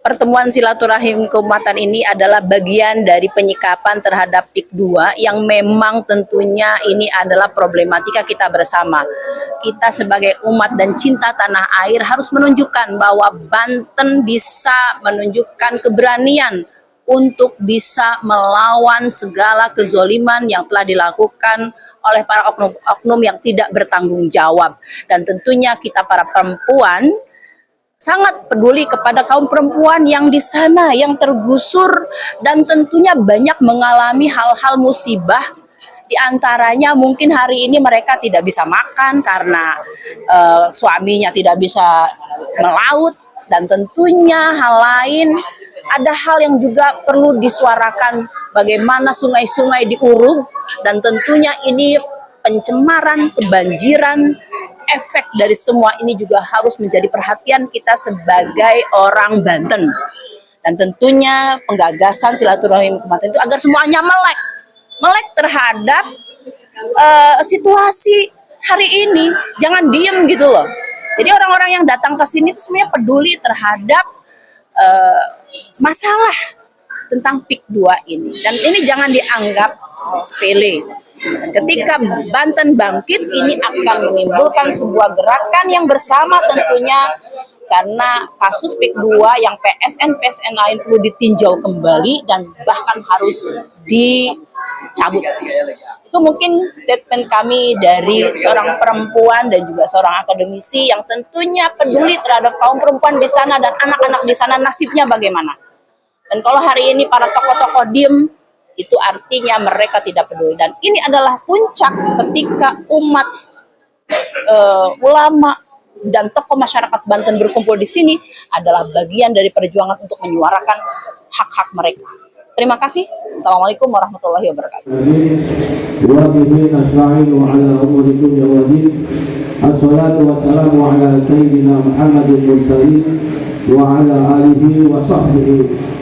Pertemuan silaturahim keumatan ini adalah bagian dari penyikapan terhadap PIK 2 yang memang tentunya ini adalah problematika kita bersama. Kita sebagai umat dan cinta tanah air harus menunjukkan bahwa Banten bisa menunjukkan keberanian untuk bisa melawan segala kezoliman yang telah dilakukan oleh para oknum-oknum yang tidak bertanggung jawab. Dan tentunya kita para perempuan sangat peduli kepada kaum perempuan yang di sana yang tergusur dan tentunya banyak mengalami hal-hal musibah. Di antaranya mungkin hari ini mereka tidak bisa makan karena suaminya tidak bisa melaut, dan tentunya hal lain, ada hal yang juga perlu disuarakan, bagaimana sungai-sungai diuruk, dan tentunya ini pencemaran, kebanjiran. Efek dari semua ini juga harus menjadi perhatian kita sebagai orang Banten. Dan tentunya penggagasan silaturahim keumatan itu agar semuanya melek terhadap situasi hari ini. Jangan diem gitu loh. Jadi orang-orang yang datang ke sini itu semuanya peduli terhadap masalah tentang PIK 2 ini. Dan ini jangan dianggap sepele. Ketika Banten bangkit, ini akan menimbulkan sebuah gerakan yang bersama tentunya, karena kasus PIK 2 yang PSN lain perlu ditinjau kembali dan bahkan harus dicabut. Itu mungkin statement kami dari seorang perempuan dan juga seorang akademisi yang tentunya peduli terhadap kaum perempuan di sana dan anak-anak di sana, nasibnya bagaimana. Dan kalau hari ini para tokoh-tokoh diem, itu artinya mereka tidak peduli. Dan ini adalah puncak ketika umat, ulama, dan tokoh masyarakat Banten berkumpul di sini adalah bagian dari perjuangan untuk menyuarakan hak-hak mereka. Terima kasih. Assalamualaikum warahmatullahi wabarakatuh. Assalatu wassalamu ala sayyidina Muhammadin mursalin wa ala alihi wa sahbihi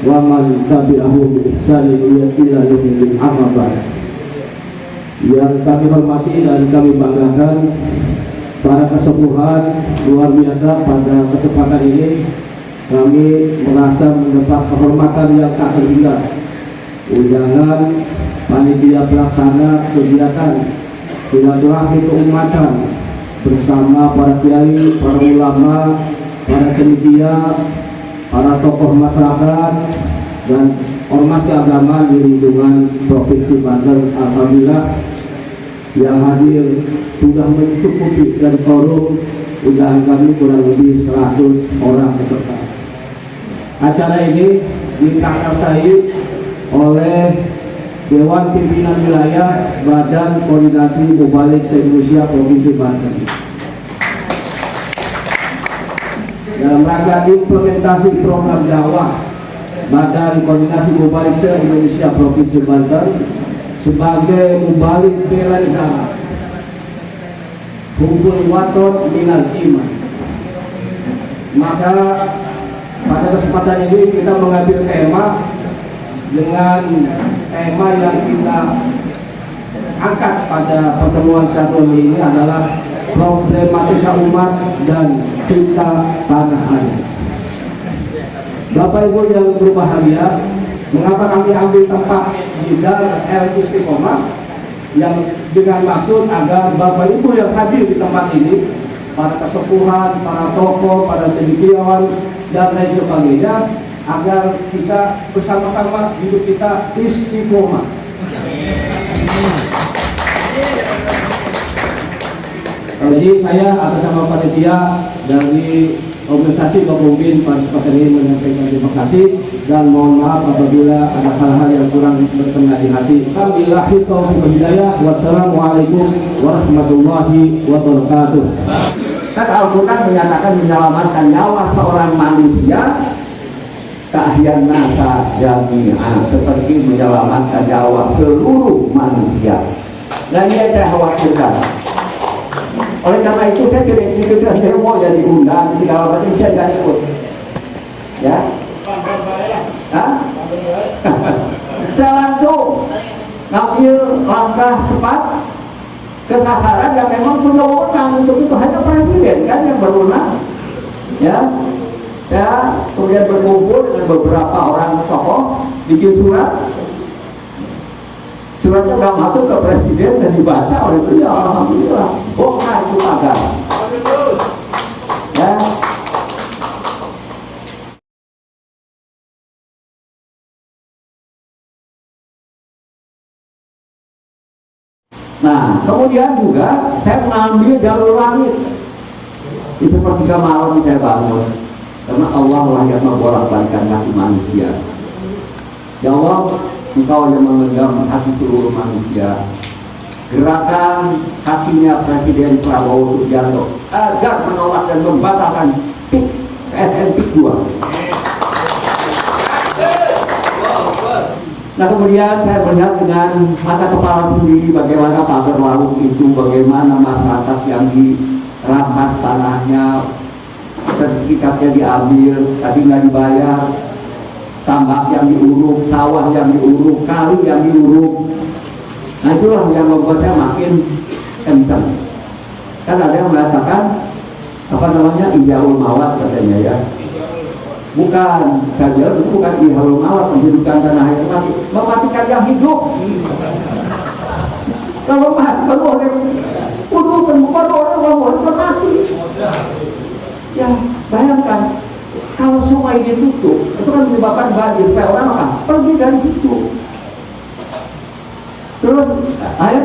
wa man tabi'ahu bi ihsanin ila yaumil akhir. Yang kami hormati dan kami banggakan, para kesepuhan luar biasa, pada kesempatan ini kami merasa mendapat kehormatan yang tak terhingga. Undangan panitia pelaksana kegiatan silaturahmi keumatan bersama para kiai, para ulama, para cendekia, para tokoh masyarakat, dan ormas keagamaan di lingkungan Provinsi Banten. Alhamdulillah yang hadir sudah mencukupi, dan korum undangan kami kurang lebih 100 orang peserta. Acara ini ditaksai oleh Dewan Pimpinan Wilayah Badan Koordinasi Mubalik se-Indonesia Provinsi Banten dalam rangka implementasi program dakwah Badan Koordinasi Mubalik se-Indonesia Provinsi Banten sebagai mubalik bela negara, hubbul waton minal iman. Maka pada kesempatan ini kita mengambil tema, dengan tema yang kita angkat pada pertemuan silaturahmi ini adalah problematika umat dan cinta tanah air. Bapak Ibu yang berbahagia, mengapa kami ambil tempat di Dar El Istiqomah, yang dengan maksud agar Bapak Ibu yang hadir di tempat ini, para kesepuhan, para tokoh, para cendekiawan, dan lain sebagainya, agar kita bersama-sama hidup kita istiqomah. Jadi saya atas nama panitia dari organisasi Pemimpin Partisipasi ini menyampaikan terima kasih dan mohon maaf apabila ada hal-hal yang kurang berkenan di hati. Wabillahi taufiq wal hidayah. Wassalamualaikum warahmatullahi wabarakatuh. Kan Al-Quran menyatakan menyelamatkan nyawa seorang manusia keahlian nasa jami'ah, seperti menyelamatkan nyawa seluruh manusia. Dan ini saya khawatirkan. Oleh karena itu saya tidak demo yang diundang segala macam, saya tidak ikut. Ya, saya langsung ngambil langkah cepat ke sasaran yang memang punya wewenang untuk itu, hanya presiden kan yang berwenang. Ya, Saya kemudian berkumpul dengan beberapa orang tokoh, bikin surat. Suratnya sudah masuk ke presiden dan dibaca oleh beliau. Alhamdulillah, bongkar itu pagar. Ya. Nah, kemudian juga saya mengambil jalur langit. Itu sepertiga malam saya bangun, karena Allah lah yang membolak-balikkan hati manusia. Ya Allah, Engkau yang memegang hati seluruh manusia. Gerakan hatinya Presiden Prabowo Subianto agar menolak dan membatalkan PIK PSN PIK 2. Nah, kemudian saya melihat dengan mata kepala sendiri bagaimana pagar warung itu, bagaimana masyarakat yang dirampas tanahnya, sertifikatnya diambil, tapi nggak dibayar, tambak yang diuruk, sawah yang diuruk, kali yang diuruk. Nah, itulah yang membuat saya makin kencang. Kan ada yang mengatakan apa namanya Iyaul Mawat katanya ya. Bukan saja, itu bukan Iyaul Mawat, menghidupkan tanah itu mati, mematikan yang hidup. Kalau mati, kalau orang mati. Ya, bayangkan kalau sungai ditutup, itu kan menyebabkan banjir. Supaya orang apa? Pergi dari situ. Terus air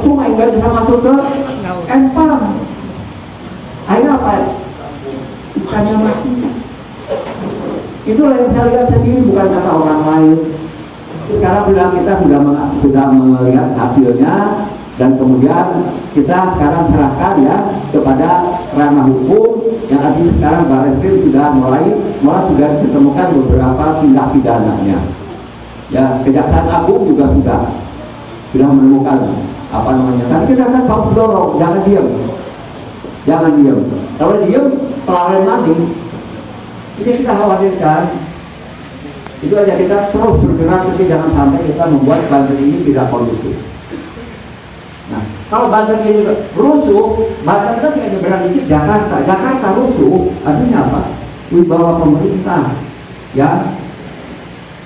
sungai nggak bisa masuk ke empang. Air apa? Bukannya mati. Itulah yang saya lihat sendiri, bukan kata orang lain. Sekarang bilang kita sudah melihat hasilnya, dan kemudian kita sekarang serahkan ya kepada ranah hukum, yang artinya sekarang Barreskrim sudah mulai sudah ditemukan beberapa tindak pidananya. Ya, Kejaksaan Agung juga sudah menemukan apa namanya. Tapi kita kan harus dorong, jangan diam. Kalau diam, pelarian mati. Jadi kita khawatirkan, itu aja kita terus bergerak, tapi jangan sampai kita membuat Banten ini tidak kondusif. Nah, kalau Banten ini rusuh, Banten kan tidak berani Jakarta rusuh, artinya apa? Wibawa pemerintah yang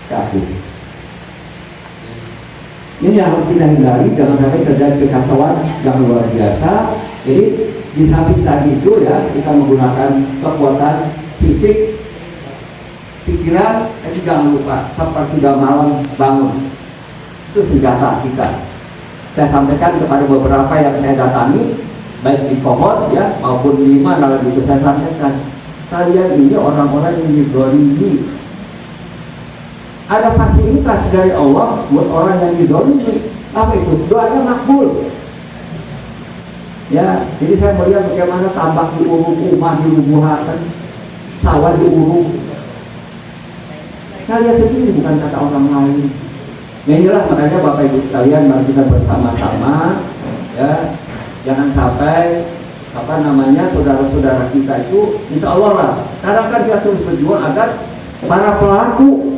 jatuh. Ini yang harus kita hindari, jangan sampai terjadi kekacauan yang luar biasa. Jadi di samping tadi itu ya, kita menggunakan kekuatan fisik, pikiran, tapi jangan lupa seperti sudah malam bangun, itu senjata kita. Saya sampaikan kepada beberapa yang saya datangi, baik di Kohot ya maupun di mana itu saya sampaikan, kalian ini orang-orang yang didolimi. Ada fasilitas dari Allah buat orang yang didolimi. Apa itu? Doanya makbul. Ya, jadi saya melihat bagaimana tambak diuruk, rumah dirubuhkan, sawah diuruk. Saya sendiri, bukan kata orang lain. Nah, inilah makanya Bapak Ibu sekalian, mari kita bersama-sama ya, jangan sampai saudara-saudara kita itu, insya Allah lah. Sekarang kan kita terus berjuang agar para pelaku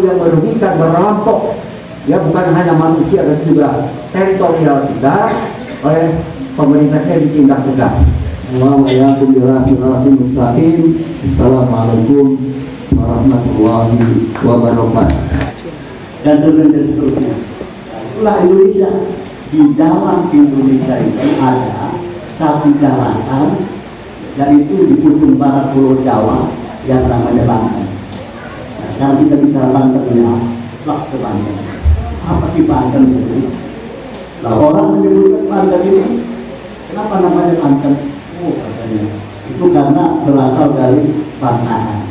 yang merugikan, merampok, ya bukan hanya manusia dan juga teritorial kita, oleh pemerintahnya ditindak tegas. Assalamualaikum warahmatullahi wabarakatuh. Dan seterusnya. Itulah Indonesia. Di dalam Indonesia itu ada satu daratan, yaitu di ujung barat Pulau Jawa yang namanya Banten. Nah, sekarang kita bicara Bantennya, ke Banten. Apa sih Banten itu? Nah, orang menyebutkan Banten ini, kenapa namanya Banten? Oh, katanya itu karena berasal dari bantahan.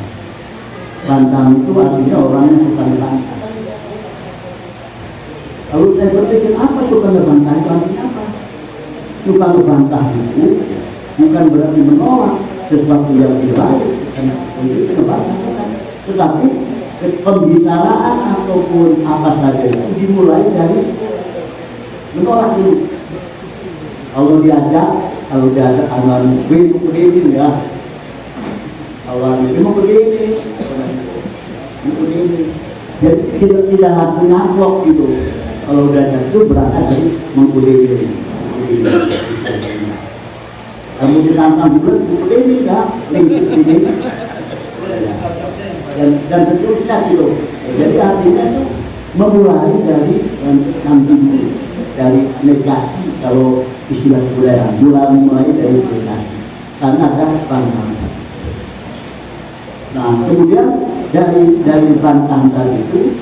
Bantahan itu artinya orang yang suka membantah. Lalu saya berpikir, apa suka membantah itu artinya apa? Suka membantah itu bukan berarti menolak sesuatu yang tidak baik, itu membantah. Tetapi pembicaraan ataupun apa saja itu dimulai dari menolak dulu. Kalau diajak Anwar Mukmin begini ya, Anwar Mukmin mau begini, jadi tidak hati ngambok gitu. Kalau diajak itu berangkat dari mengkudiri. kamu ditantang bulan ini ya lingkis ini dan seterusnya gitu. Jadi artinya itu memulai dari nanti dari negasi, kalau istilah budaya mulai dari negasi karena ada bantang. Nah kemudian dari bantang tadi itu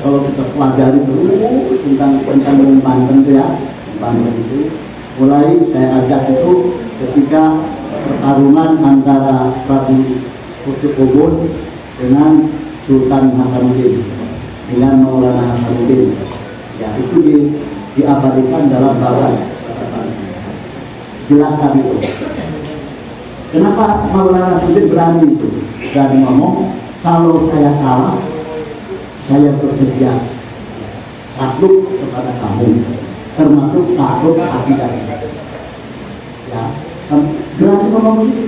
kalau kita pelajari dulu tentang Banten itu ya, Banten itu mulai saya ajak itu ketika pertarungan antara Prabu Kutubun dengan Sultan Hasanuddin dengan Maulana Hasanuddin, ya itu diabadikan dalam bawah jelaskan itu. Kenapa Maulana Hasanuddin berani itu? Berani ngomong, kalau saya kalah saya bersedia takluk kepada kamu, termasuk takluk akidah. Ya, berani ngomong itu.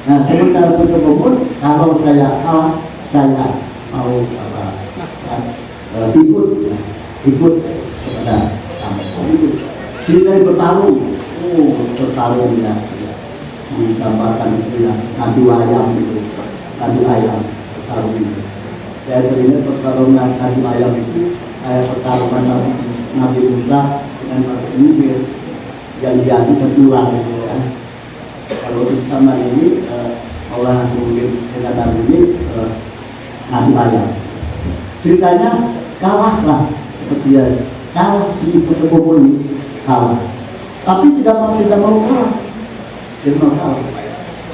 Nah, sementara Kutubun, kalau saya kalah, saya mau ikut kepada kamu. Kita bertarung, bertarung ya, digambarkan itu ya, adu ayam itu, adu ayam bertarung itu. Dari ini pertarungan adu ayam itu, kayak pertarungan Nabi Musa dengan Nabi Khidir yang jadi ketulang itu ya. Kalau sama ini Allah mungkin dengan Nabi ini adu ayam. Ceritanya kalahlah seperti ya, kalah si Kutubun ini kalah, tapi tidak mau kalah, tidak mau kalah.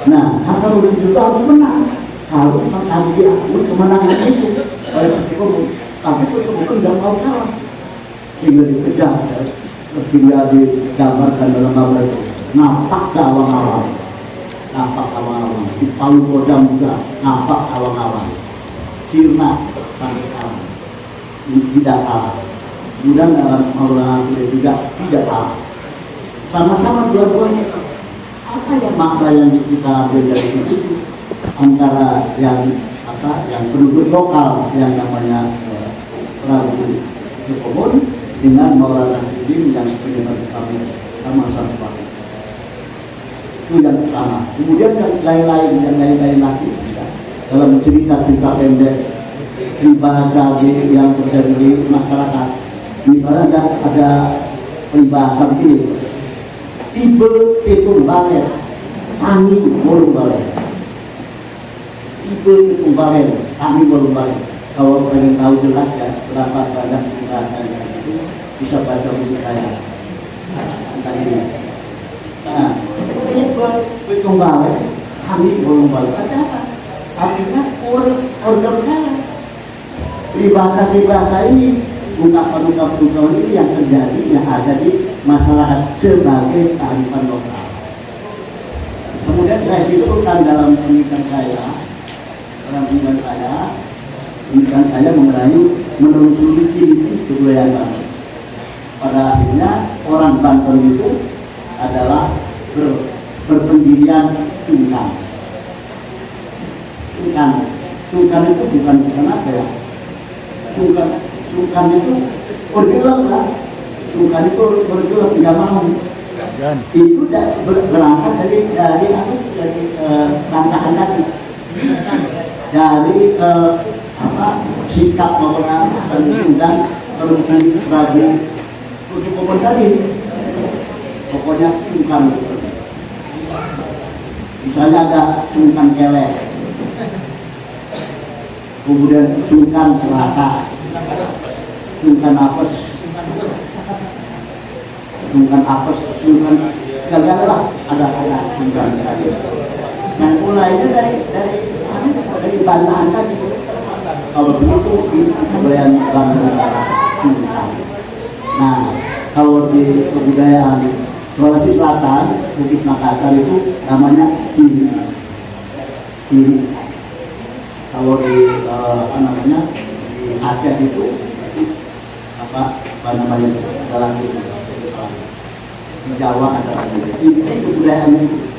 Nah Hasanuddin juga harus menang, harus mengakui kemenangan itu oleh Kutubun, tapi Kutubun tidak mau kalah, sehingga dikejar. Sehingga digambarkan dalam bab itu, nampak ke awang-awang, nampak awang-awang, di Palu Kodam juga nampak awang-awang, sirna sampai kalah, tidak kalah. Kemudian dalam Maulana Hasanuddin juga tidak kalah. Sama-sama dua-duanya. Apa yang makna yang kita ambil dari itu antara yang penduduk lokal yang namanya Prabu Kutubun dengan Maulana Hasanuddin yang penyebab kami sama-sama. Itu yang pertama. Kemudian yang lain-lain lagi dalam cerita-cerita pendek di bahasa yang terjadi di masyarakat. Misalnya ada peribahasa begini, tibe pitung balen, kami bolong balen. Tibe pitung balen, kami bolong balen. Kalau pengen tahu jelas ya berapa banyak bahasanya itu bisa baca buku saya. Tadi. Nah, tibe pitung balen, kami bolong balen. Ada artinya order saya. Peribahasa ini ungkapan-ungkapan ini yang terjadi, yang ada di masyarakat sebagai kearifan lokal. Kemudian saya simpulkan dalam penelitian saya mengenai menelusuri ciri kebudayaan. Pada akhirnya orang Banten itu adalah berpendirian sungkan. Sungkan itu bukan apa ya? Sungkan itu bergerak lah. Sungkan itu bergerak tidak mau. Itu berangkat dari tantangan tadi. Dari sikap maupun dan teruskan Prabu Kutubun tadi. Pokoknya sungkan. Misalnya ada sungkan kelek, kemudian sungkan selaka, sungkan apes, segala lah ada sungkan tadi. Nah mulainya dari bantahan tadi. Kalau begitu kebudayaan Banten sungkan. Nah kalau di kebudayaan Sulawesi Selatan, Bukit Makassar itu namanya siri. Kalau di di Aceh itu apa namanya dalam di Jawa ada ini kebudayaan itu.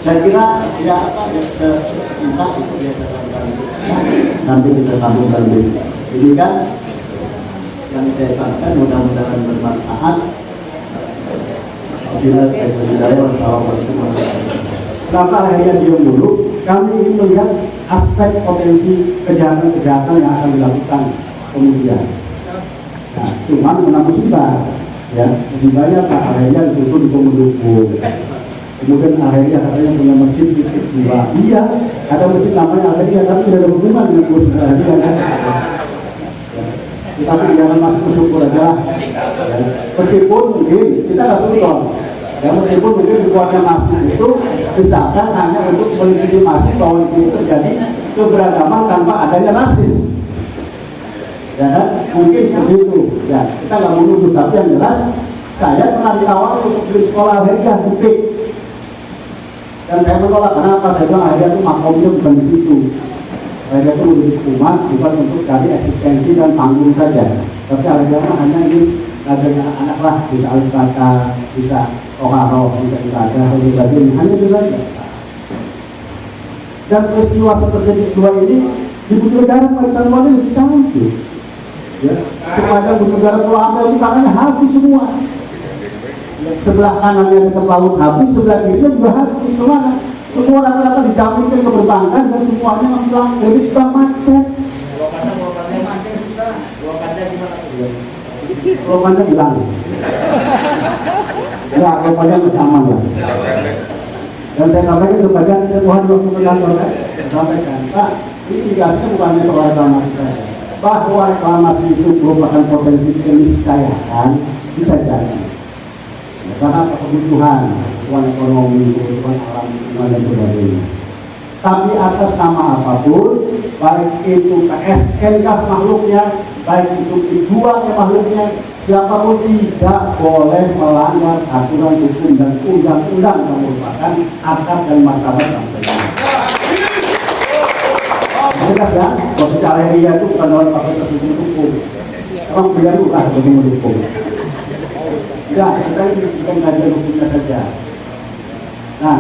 Saya kira ya entah itu ya nanti kita sambungkan dulu. Ini kan yang saya sampaikan mudah-mudahan bermanfaat. Kenapa akhirnya diam dulu? Kami ingin melihat aspek potensi kejahatan-kejahatan yang akan dilakukan kemudian. Nah, cuman kena musibah, ya musibahnya Pak akhirnya ditutup untuk mendukung. Kemudian akhirnya katanya punya masjid di dua. Iya, ada masjid namanya akhirnya, tapi tidak ada hubungan dengan musibah dia kan. Tapi jangan masuk bersyukur aja. Meskipun mungkin kita nggak suruh, ya meskipun mungkin dibuatnya masjid itu misalkan hanya untuk melegitimasi bahwa di situ terjadi keberagaman tanpa adanya rasis. Ya kan? Mungkin begitu. Ya, kita nggak mau nuduh, tapi yang jelas saya pernah ditawari untuk di sekolah akhirnya di PIK. Dan saya menolak. Kenapa? Saya bilang akhirnya itu makomnya bukan di situ. Akhirnya itu menjadi umat bukan untuk cari eksistensi dan panggung saja. Tapi akhirnya hanya ini adanya anak lah, bisa alif kata, bisa roharoh, bisa ibadah, hanya itu saja. Dan peristiwa seperti kedua ini dibutuhkan negara Pak Wali lebih canggih. Ya, supaya butuh negara Pulau Ampel itu tangannya habis semua. Sebelah kanannya dekat laut habis, sebelah kirinya juga habis. Kemana? Semua rata-rata dijaminkan ke perbankan dan semuanya hilang. Jadi kita macet. Lokannya hilang. Ya, lokannya masih aman ya. Dan saya sampaikan kepada Tuhan waktu kantor, sampaikan, Pak, ini dikasihkan bukannya soal reklamasi saya, bahwa reklamasi itu merupakan potensi keniscayaan bisa jadi. Karena kebutuhan ekonomi, kebutuhan alam lingkungan dan sebagainya. Tapi atas nama apapun, baik itu KSN makhluknya, baik itu dijual makhluknya, siapapun tidak boleh melanggar aturan hukum dan undang-undang yang merupakan akar dan martabat bangsa ini. Jelas ya, posisi area itu bukan dalam pakai sesuatu hukum. Emang beliau bukan bagaimana hukum. Enggak, kita ini bukan kajian hukumnya saja. Nah,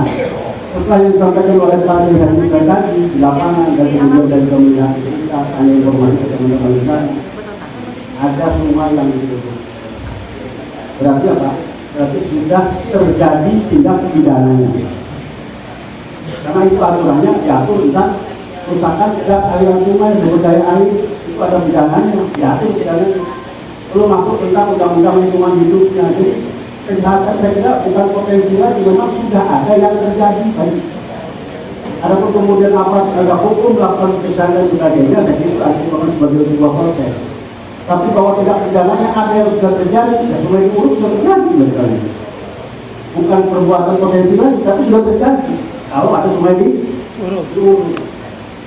setelah yang disampaikan oleh Pak Dirjen tadi di lapangan dan kemudian dari kementerian kita tanya informasi ke teman-teman di sana, ada semua yang ditutup. Berarti apa? Berarti sudah terjadi tindak pidananya. Karena itu aturannya diatur tentang kerusakan gas aliran sungai, sumber daya air, itu ada pidananya, diatur pidananya. Perlu masuk tentang undang-undang lingkungan hidupnya. Jadi kejahatan saya kira bukan potensi lagi, memang sudah ada yang terjadi. Baik. Adapun kemudian apa penegak hukum melakukan pemeriksaan dan sebagainya, saya kira itu adalah sebagai sebuah proses. Tapi bahwa tidak pidananya ada yang sudah terjadi, ya sungai diurus sudah terjadi misalnya. Bukan perbuatan potensi lagi, tapi sudah terjadi. Kalau ada sungai diurus,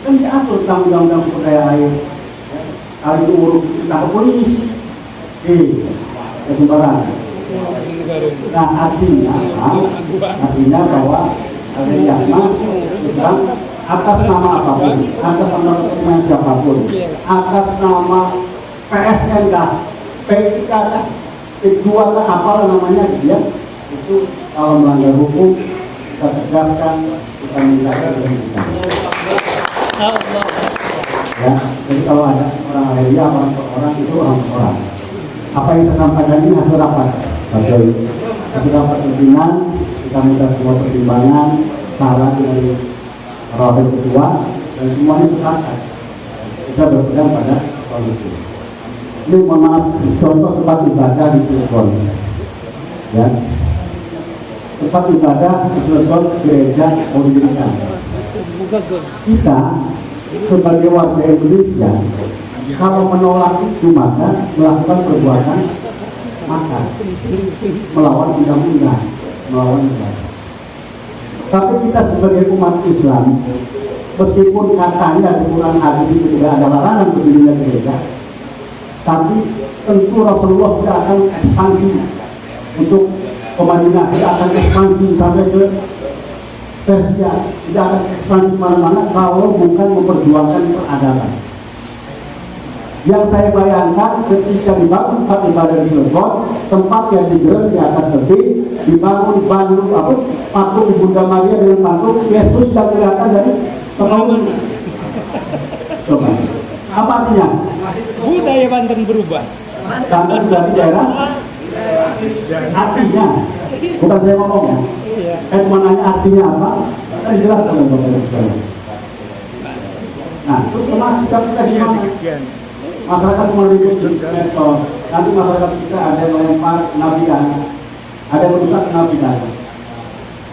kan diatur tentang undang-undang sumber daya air. Kalau diurus kita ke polisi, kesembaran. Nah artinya bahwa ada yang sedang atas nama apapun, atas nama kepentingan siapapun, atas nama PSN PIK P2 apalah namanya dia, itu kalau melanggar hukum kita tegaskan, kita meninggalkan ya. Jadi kalau ada orang lainnya, orang itu orang. Apa yang saya sampaikan ini hasil rapat, hasil rapat pimpinan, kita minta semua pertimbangan, saran dari wakil ketua, dan semuanya sepakat. Kita berpegang pada soal itu. Ini mohon maaf, contoh tempat ibadah di Cilegon, ya. Tempat ibadah di Cilegon gereja Indonesia. Kita sebagai warga Indonesia, kalau menolak itu maka melakukan perbuatan makar, melawan undang-undang, melawan negara. Tapi kita sebagai umat Islam, meskipun katanya di Quran hadis itu tidak ada larangan berdirinya gereja, tapi tentu Rasulullah tidak akan ekspansi untuk ke Madinah, tidak akan ekspansi sampai ke Persia, tidak akan ekspansi mana-mana kalau bukan memperjuangkan peradaban. Yang saya bayangkan ketika dibangun tempat ibadah di Cilegon, tempat yang digelar di atas tebing, dibangun patung Bunda Maria dengan patung Yesus yang kelihatan dari bangunan. Coba, apa artinya? Budaya Banten berubah. Banten dari daerah. Artinya Bukan saya ngomong ya. Saya cuma nanya artinya apa, kan jelas oleh Bapak Ibu sekalian. Nah, terus sikap kita gimana? Masyarakat meribut di medsos, nanti masyarakat kita ada yang melempar nabidan, ada yang merusak nabidan.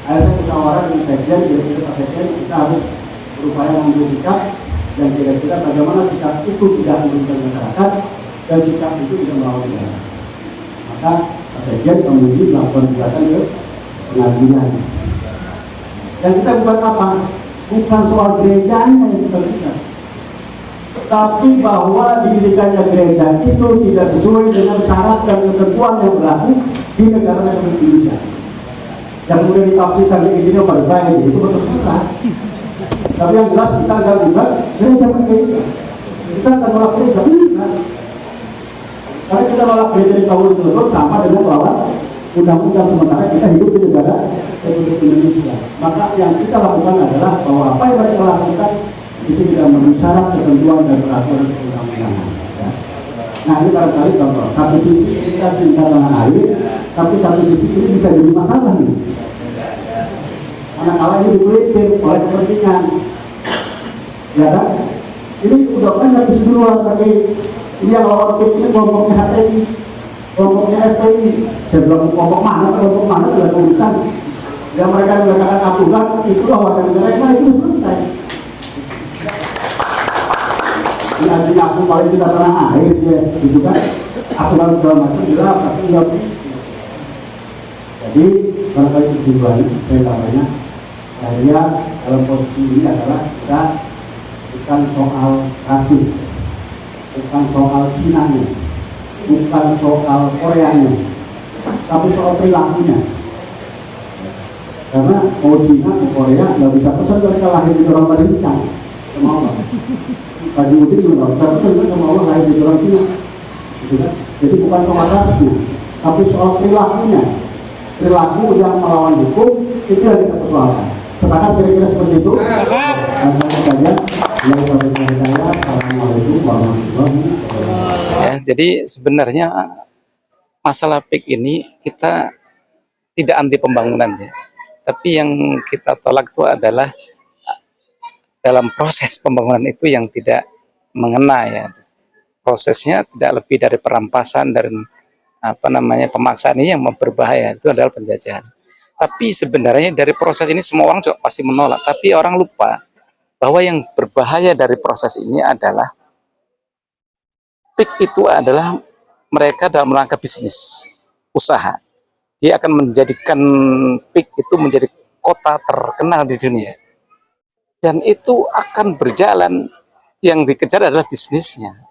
Saya musyawarah dengan sekjen, kira-kira Pak Sekjen kita harus berupaya mengambil sikap dan kira-kira bagaimana sikap itu tidak merugikan masyarakat dan sikap itu tidak melawan negara. Maka Pak Sekjen kemudian melakukan gugatan ke pengadilan. Dan kita bukan apa? Bukan soal gerejanya yang kita lihat, tapi bahwa didirikannya gereja itu tidak sesuai dengan syarat dan ketentuan yang berlaku di negara Indonesia. Yang kemudian ditafsirkan di Indonesia pada baik itu terserah. Tapi yang jelas kita akan juga gereja gereja. Kita akan menolak gereja benar. Karena kita menolak gereja di Saul Celebut sama dengan melawan undang-undang sementara kita hidup di negara Republik Indonesia. Maka yang kita lakukan adalah bahwa apa yang mereka lakukan itu tidak memenuhi syarat ketentuan dan peraturan perundang-undangan. Ya. Nah ini barangkali contoh. Satu sisi kita cinta tanah air, tapi satu sisi ini bisa jadi masalah nih. Manakala ini dipelitir oleh kepentingan, ya kan? Ini udah banyak di luar bagi ini yang lawan ini kelompoknya HTI, kelompoknya FPI. Saya bilang kelompok mana tidak urusan. Yang mereka mengatakan aturan itulah warga negara yang lain itu selesai. Ini artinya aku paling cinta tanah air ya, gitu kan? Aturan segala macam jelas, tapi nggak begitu. Jadi barangkali kesimpulannya saya namanya saya dalam posisi ini adalah kita bukan soal rasis, bukan soal Cina-nya, bukan soal Koreanya, tapi soal perilakunya. Karena mau Cina ke Korea nggak bisa pesan mereka lahir di orang Amerika, sama Allah. Tadi mungkin juga nggak bisa pesan mereka sama Allah lahir di orang Cina, gitu kan? Jadi bukan soal rasnya, tapi soal perilakunya. Perilaku yang melawan hukum itu yang kita persoalkan. Sepakat kira-kira seperti itu? Assalamualaikum warahmatullahi wabarakatuh. Ya, jadi sebenarnya masalah PIK ini kita tidak anti pembangunan ya. Tapi yang kita tolak itu adalah dalam proses pembangunan itu yang tidak mengena ya. Prosesnya tidak lebih dari perampasan dan pemaksaan ini yang berbahaya, itu adalah penjajahan. Tapi sebenarnya dari proses ini semua orang juga pasti menolak, tapi orang lupa bahwa yang berbahaya dari proses ini adalah PIK itu adalah mereka dalam rangka bisnis usaha. Dia akan menjadikan PIK itu menjadi kota terkenal di dunia. Dan itu akan berjalan, yang dikejar adalah bisnisnya.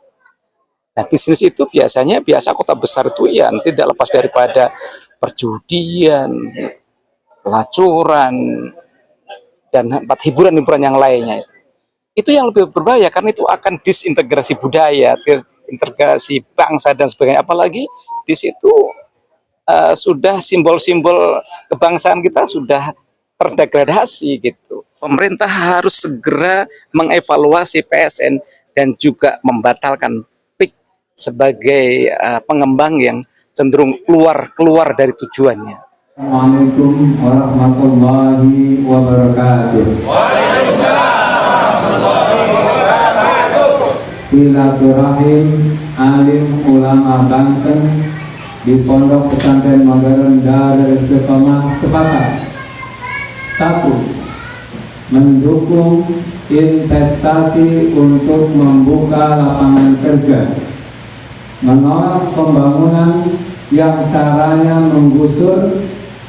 Nah, bisnis itu biasa kota besar itu ya tidak lepas daripada perjudian, pelacuran, dan hiburan-hiburan yang lainnya. Itu yang lebih berbahaya karena itu akan disintegrasi budaya, integrasi bangsa dan sebagainya. Apalagi di situ sudah simbol-simbol kebangsaan kita sudah terdegradasi gitu. Pemerintah harus segera mengevaluasi PSN dan juga membatalkan PIK sebagai pengembang yang cenderung keluar dari tujuannya. Assalamualaikum warahmatullahi wabarakatuh. Silaturahim alim ulama Banten di Pondok Pesantren Modern Darul Istiqomah sepakat. 1. Mendukung investasi untuk membuka lapangan kerja, menolak pembangunan yang caranya menggusur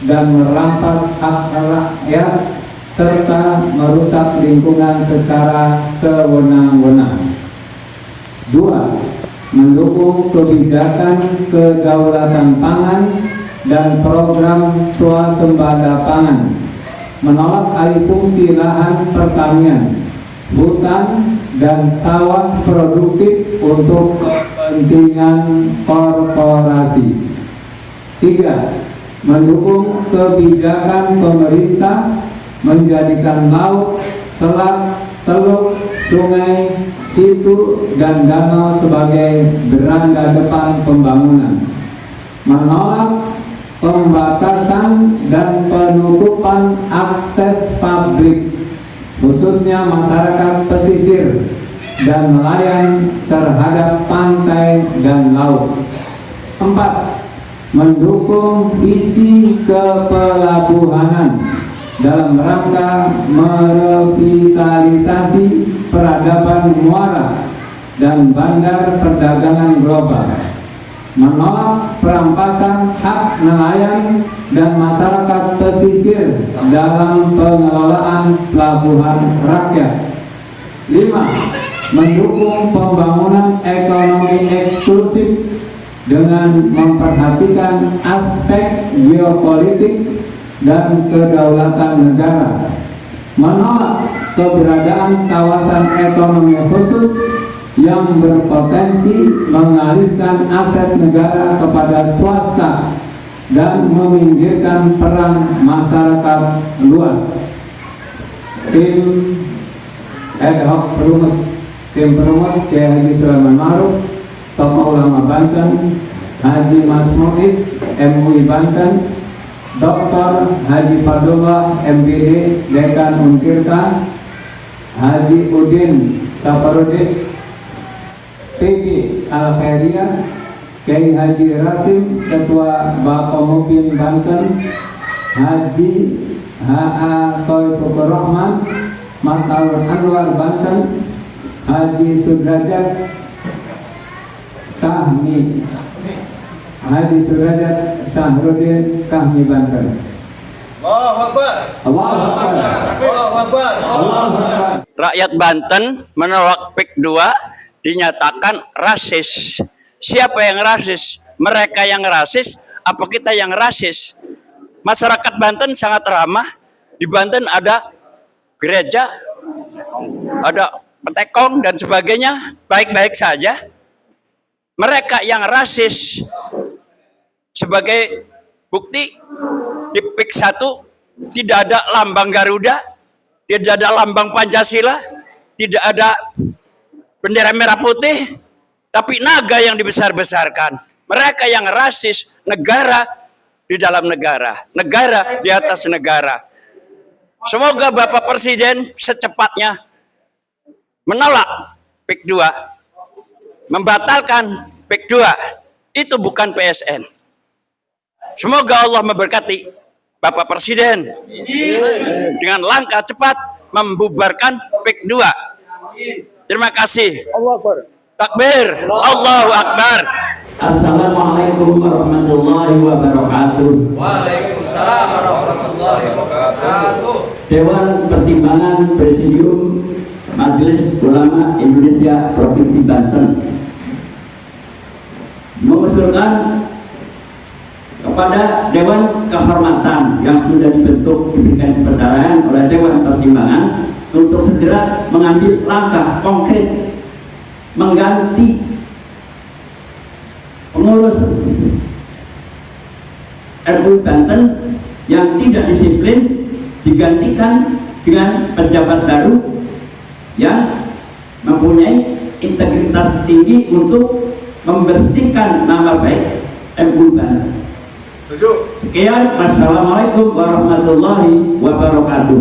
dan merampas hak rakyat serta merusak lingkungan secara sewenang-wenang. 2. Mendukung kebijakan kedaulatan pangan dan program swasembada pangan, menolak alih fungsi lahan pertanian, hutan, dan sawah produktif untuk kepentingan korporasi. 3. Mendukung kebijakan pemerintah menjadikan laut, selat, teluk, sungai, situ, dan danau sebagai beranda depan pembangunan, menolak pembatasan dan penutupan akses publik, khususnya masyarakat pesisir dan nelayan terhadap pantai dan laut. 4. Mendukung visi kepelabuhanan dalam rangka merevitalisasi peradaban muara dan bandar perdagangan global. Menolak perampasan hak nelayan dan masyarakat pesisir dalam pengelolaan pelabuhan rakyat. 5. Mendukung pembangunan ekonomi eksklusif dengan memperhatikan aspek geopolitik dan kedaulatan negara. Menolak keberadaan kawasan ekonomi khusus yang berpotensi mengalihkan aset negara kepada swasta dan meminggirkan peran masyarakat luas. Tim ad hoc tim perumus Kiai Haji Sulaiman Ma'ruf, tokoh ulama Banten, Haji Mas Muiz, MUI Banten, Dr. Haji Fadullah, MPD, Dekan Untirta, Haji Udin Saparudin, PG Al-Khairiyah, Kiai Haji Rasim, Ketua Bapomubin Banten, Haji H.A. Toifukur Rahman, Matal Anwar Banten, Haji Sudrajat Kahmi, Haji Sudrajat Sahrudin Kahmi Banten. Allahu Akbar. Allahu Akbar. Allahu Akbar. Allahu Akbar. Rakyat Banten menolak PIK 2 dinyatakan rasis. Siapa yang rasis? Mereka yang rasis, apa kita yang rasis? Masyarakat Banten sangat ramah. Di Banten ada gereja, ada petekong dan sebagainya, baik-baik saja. Mereka yang rasis. Sebagai bukti, di PIK 1 tidak ada lambang Garuda, tidak ada lambang Pancasila, tidak ada bendera merah putih, tapi naga yang dibesar-besarkan. Mereka yang rasis, negara di dalam negara, negara di atas negara. Semoga Bapak Presiden secepatnya menolak PIK 2, membatalkan PIK 2. Itu bukan PSN. Semoga Allah memberkati Bapak Presiden dengan langkah cepat membubarkan PIK 2. Terima kasih. Takbir. Allahu Akbar. Assalamualaikum warahmatullahi wabarakatuh. Waalaikumsalam warahmatullahi wabarakatuh. Dewan Pertimbangan Presidium Majelis Ulama Indonesia Provinsi Banten mengusulkan kepada Dewan Kehormatan yang sudah dibentuk diberikan kepercayaan oleh Dewan Pertimbangan untuk segera mengambil langkah konkret mengganti pengurus RU Banten yang tidak disiplin digantikan dengan pejabat baru yang mempunyai integritas tinggi untuk membersihkan nama baik MU Banten. Sekian, wassalamualaikum warahmatullahi wabarakatuh.